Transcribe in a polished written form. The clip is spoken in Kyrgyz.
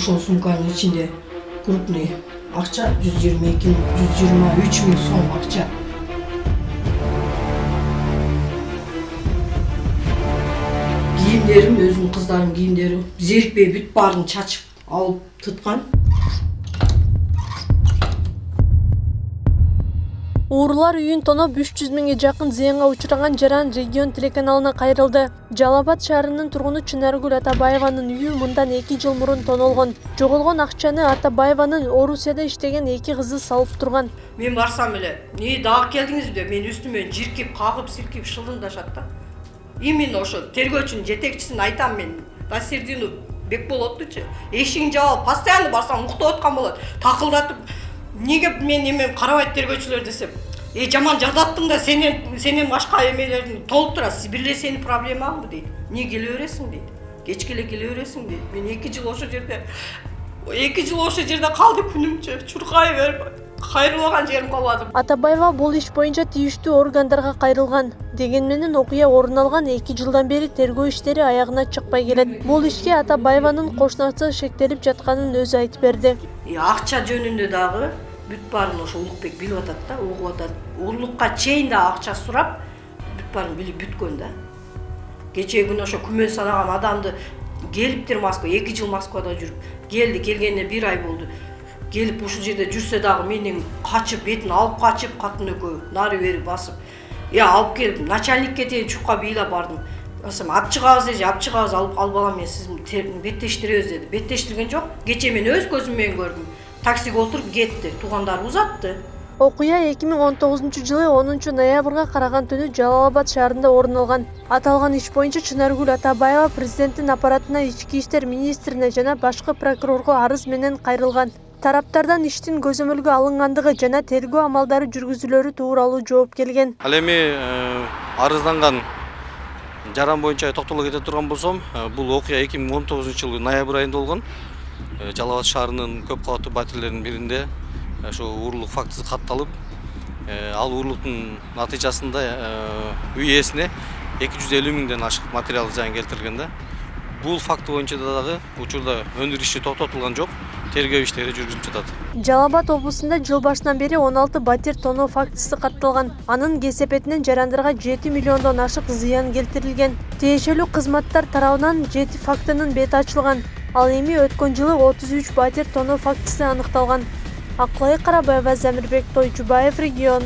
ошол сумканын ичинде крупный акча 123 миң сом акча. Кийимдерим, өзүнүн кыздарынын кийимдери зерикпей бүт баарын чачып алып туткан. Уурулар үйүн тоноп 300 миңге жакын зыянга учураган жаран регион телеканалына кайрылды. Жалал Абад шаарынын тургуну Чынаргүл Атабаеванын үйү мындан 2 жыл мурун тонолгон. Жоголгон акчаны Атабаеванын Орусияда иштеген 2 кызы салып турган. Мен барсам эле, дагы келдиңизби? Мен үстүмөн жиркип, кагып, силкип шылындашат да. Именно ошо тергөөчүнүн жетекчисин айтам мен. Насирдинов Бекболоттучу. Эшигин жаап, постоянно барсам уктап аткан болот. Такылдатып, неге мен эме карабайт тергөөчүлөр десем, жаман жазаттың да сенен башка эмелерин толтура, бир эле сенин проблемаңбы дейт. Эмне келе бересиң дейт. Кечке эле келе бересиң дейт. Мен 2 жыл ошо жерде калды күнүмчө, чуркай берип, кайрылган жерим калбады. Атабаева бул иш боюнча тийиштүү органдарга кайрылган. Деген менен окуя орун алган 2 жылдан бери тергөө иштери аягына чыкпай келет. Бул ишке Атабаеванын кошунасы шектелип жатканын өзү айтып берди. Акча жөнүндө дагы бүт баарын ошо Улукбек билип атат да, угуп атат. Улукка чейин да акча сурап, бүт баарын билип бүткөн да. Кечээ күнү ошо күмөн санаган адамды келиптир Москва, 2 жыл Москвада жүрүп, келгенине 1 ай болду. Келип ушул жерде жүрсө дагы менен качып, бетин алып качып, катын экөө нары бери басып. Алып келип, начальникке чейин чукка бийлап бардым. Алып чыгабыз, алып балам мен сиз беттештиребиз деди. Беттештирген жок. Кечээ мен өз көзүм менен көрдүм. Таксиге отуруп кетти. Туугандары узатты. Окуя 2019-жылы 10 ноябрга караган түнү Жалал Абад шаарында орун алган. Аталган иш боюнча Чынаргүл Атабаева президенттин аппаратына, ички иштер министрине жана башкы прокурорго арыз менен кайрылган. Тараптардан иштин көзөмөлгө алынгандыгы жана тергөө амалдары жүргүзүлөрү тууралуу жооп келген. Ал эми арызданган жаран боюнча токтоло кете турган болсом, бул окуя 2019-жылы ноябрь айында болгон. Жалал Абад шаарынын көп кабаттуу батирлеринин биринде ошо уурулук фактысы катталып, ал уурулуктун натыйжасында үй ээсине 250 миңден ашык материалдык зыян келтирилген да. Бул факты боюнча дагы учурда өндүрүш иши токтотулган жок, тергөө иштери жүргүзүлүп жатат. Жалал Абад облусунда жыл башынан бери 16 батир тоноо фактысы катталган. Анын кесепетинен жарандарга 7 миллиондон ашык зыян келтирилген. Тиешелүү кызматтар тарабынан 7 фактынын бети ачылган. Ал эми өткөн жылы 33 батир тоноо фактысы аныкталган. Акылай Карабаева, Замирбек Тойчубаев, регион.